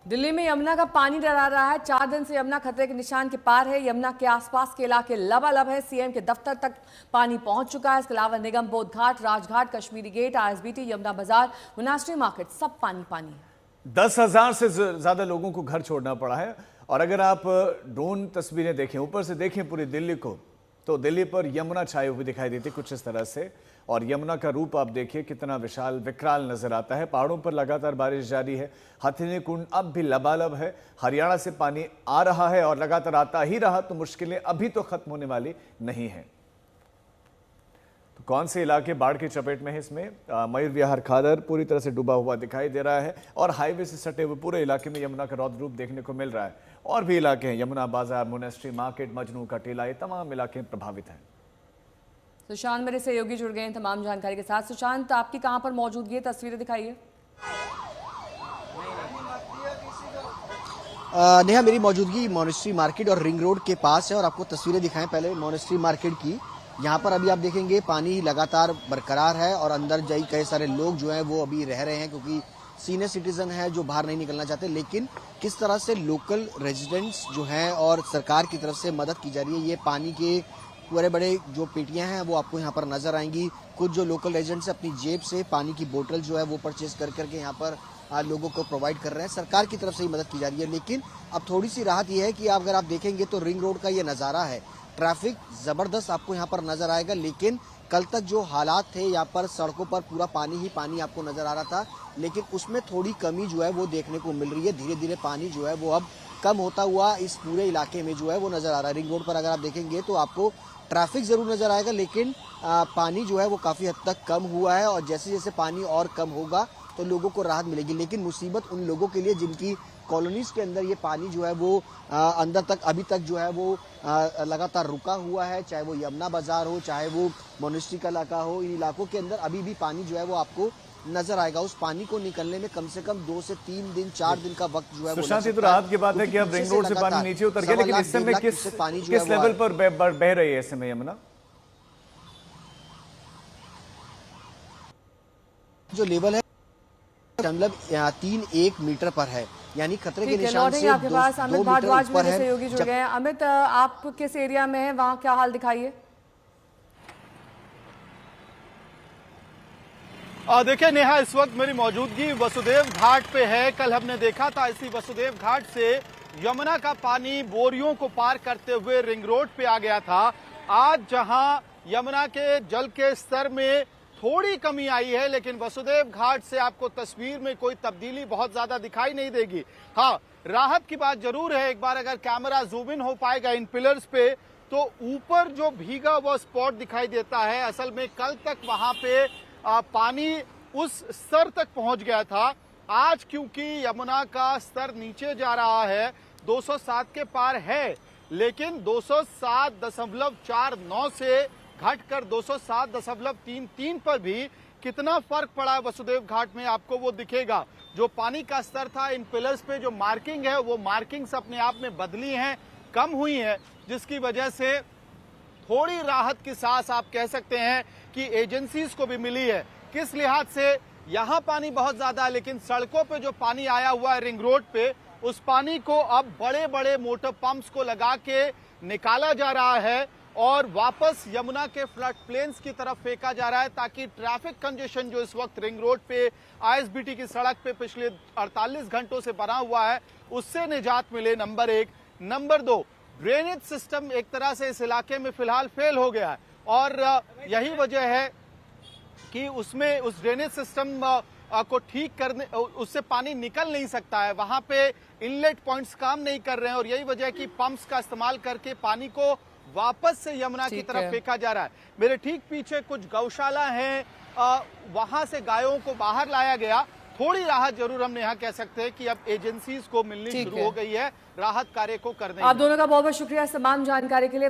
दिल्ली में यमुना का पानी डरा रहा है। 4 दिन से यमुना खतरे के निशान के पार है। यमुना के आसपास के इलाके लबालब है। सीएम के दफ्तर तक पानी पहुंच चुका है। इसके अलावा निगम बोध घाट, राजघाट, कश्मीरी गेट, आईएसबीटी, यमुना बाजार, मोनास्ट्री मार्केट, सब पानी पानी है। 10,000 से ज्यादा लोगों को घर छोड़ना पड़ा है। और अगर आप ड्रोन तस्वीरें देखें, ऊपर से देखें पूरी दिल्ली को, तो दिल्ली पर यमुना छाई हुई दिखाई देती कुछ इस तरह से। और यमुना का रूप आप देखिए कितना विशाल विकराल नजर आता है। पहाड़ों पर लगातार बारिश जारी है। हथिनी कुंड अब भी लबालब है। हरियाणा से पानी आ रहा है और लगातार आता ही रहा तो मुश्किलें अभी तो खत्म होने वाली नहीं है। तो कौन से इलाके बाढ़ की चपेट में है? इसमें मयूर विहार खादर पूरी तरह से डूबा हुआ दिखाई दे रहा है और हाईवे से सटे हुए पूरे इलाके में यमुना का रौद्र रूप देखने को मिल रहा है। और भी इलाके हैं, यमुना बाजार, मोनेस्ट्री मार्केट, मजनू का टीला, ये तमाम इलाके प्रभावित हैं। सुशांत मेरे सहयोगी जुड़ गए हैं तमाम जानकारी के साथ। सुशांत, आपकी कहां पर मौजूदगी है? तस्वीरें दिखाइए। नेहा, मेरी मौजूदगी मोनेस्ट्री मार्केट और रिंग रोड के पास है और आपको तस्वीरें दिखाएं पहले मोनेस्ट्री मार्केट की। यहाँ पर अभी आप देखेंगे पानी लगातार बरकरार है और अंदर जाई कई सारे लोग जो हैं वो अभी रह रहे हैं क्योंकि सीनियर सिटीजन है जो बाहर नहीं निकलना चाहते। लेकिन किस तरह से लोकल रेजिडेंट्स जो हैं और सरकार की तरफ से मदद की जा रही है, ये पानी के बड़े बड़े जो पेटियां हैं वो आपको यहाँ पर नजर आएंगी। कुछ जो लोकल रेजिडेंट्स अपनी जेब से पानी की बोतल जो है वो परचेज कर करके यहाँ पर लोगों को प्रोवाइड कर रहे हैं। सरकार की तरफ से ही मदद की जा रही है। लेकिन अब थोड़ी सी राहत ये है कि अगर आप देखेंगे तो रिंग रोड का ये नज़ारा है, ट्रैफिक जबरदस्त आपको यहाँ पर नजर आएगा। लेकिन कल तक जो हालात थे यहाँ पर सड़कों पर पूरा पानी ही पानी आपको नजर आ रहा था, लेकिन उसमें थोड़ी कमी जो है वो देखने को मिल रही है। धीरे धीरे पानी जो है वो अब कम होता हुआ इस पूरे इलाके में जो है वो नजर आ रहा है। रिंग रोड पर अगर आप देखेंगे तो आपको ट्रैफिक जरूर नजर आएगा, लेकिन पानी जो है वो काफी हद तक कम हुआ है और जैसे जैसे पानी और कम होगा तो लोगों को राहत मिलेगी। लेकिन मुसीबत उन लोगों के लिए जिनकी कॉलोनीज के अंदर ये पानी जो है वो अंदर तक अभी तक जो है वो लगातार रुका हुआ है, चाहे वो यमुना बाजार हो, चाहे वो मोनेस्ट्री का इलाका हो। इन इलाकों के अंदर अभी भी पानी जो है वो आपको नजर आएगा। उस पानी को निकलने में कम से कम 2 से 3 दिन 4 दिन का वक्त जो है सुशांत, तो राहत की बात है कि अब रिंग रोड से पानी नीचे उतर गया, लेकिन इस समय किस लेवल पर बह रही है इस समय यमुना? जो लेवल है 3.1 मीटर पर है, यानी खतरे के निशान से आपके पास 2 अमित मीटर भारद्वाज ऊपर मेरे है। सहयोगी जुड़ गए हैं। अमित, आप किस एरिया में हैं, वहां क्या हाल दिखाइए। देखिए नेहा, इस वक्त मेरी मौजूदगी वसुदेव घाट पे है। कल हमने देखा था इसी वसुदेव घाट से यमुना का पानी बोरियों को पार करते हुए रिंग रोड पे आ गया था। आज जहां यमुना के जल के स्तर में थोड़ी कमी आई है, लेकिन वसुदेव घाट से आपको तस्वीर में कोई तब्दीली बहुत ज्यादा दिखाई नहीं देगी। हाँ, राहत की बात जरूर है। एक बार अगर कैमरा जूम इन हो पाएगा इन पिलर्स पे तो ऊपर जो भीगा हुआ स्पॉट दिखाई देता है, असल में कल तक वहां पे पानी उस स्तर तक पहुंच गया था। आज क्योंकि यमुना का स्तर नीचे जा रहा है, 207 के पार है, लेकिन 207.49 से घटकर 207.33 पर भी कितना फर्क पड़ा है वसुदेव घाट में आपको वो दिखेगा। जो पानी का स्तर था, इन पिलर्स पे जो मार्किंग है वो मार्किंग्स अपने आप में बदली हैं, कम हुई हैं, जिसकी वजह से थोड़ी राहत की सांस आप कह सकते हैं कि एजेंसीज को भी मिली है। किस लिहाज से? यहाँ पानी बहुत ज्यादा है, लेकिन सड़कों पे जो पानी आया हुआ है रिंग रोड पे, उस पानी को अब बड़े बड़े मोटर पंप्स को लगा के निकाला जा रहा है और वापस यमुना के फ्लड प्लेन्स की तरफ फेंका जा रहा है, ताकि ट्रैफिक कंजेशन जो इस वक्त रिंग रोड पे आईएसबीटी की सड़क पे पिछले 48 घंटों से बना हुआ है, उससे निजात मिले। नंबर 1। नंबर 2, ड्रेनेज सिस्टम एक तरह से इस इलाके में फिलहाल फेल हो गया है और यही वजह है कि उसमें उस ड्रेनेज सिस्टम को ठीक करने, उससे पानी निकल नहीं सकता है। वहां पे इनलेट पॉइंट्स काम नहीं कर रहे हैं और यही वजह है कि पंप्स का इस्तेमाल करके पानी को वापस से यमुना की तरफ फेंका जा रहा है। मेरे ठीक पीछे कुछ गौशाला हैं, वहां से गायों को बाहर लाया गया। थोड़ी राहत जरूर हम यहाँ कह सकते हैं कि अब एजेंसीज को मिलनी शुरू हो गई है राहत कार्य को करने। आप दोनों का बहुत बहुत शुक्रिया तमाम जानकारी के लिए।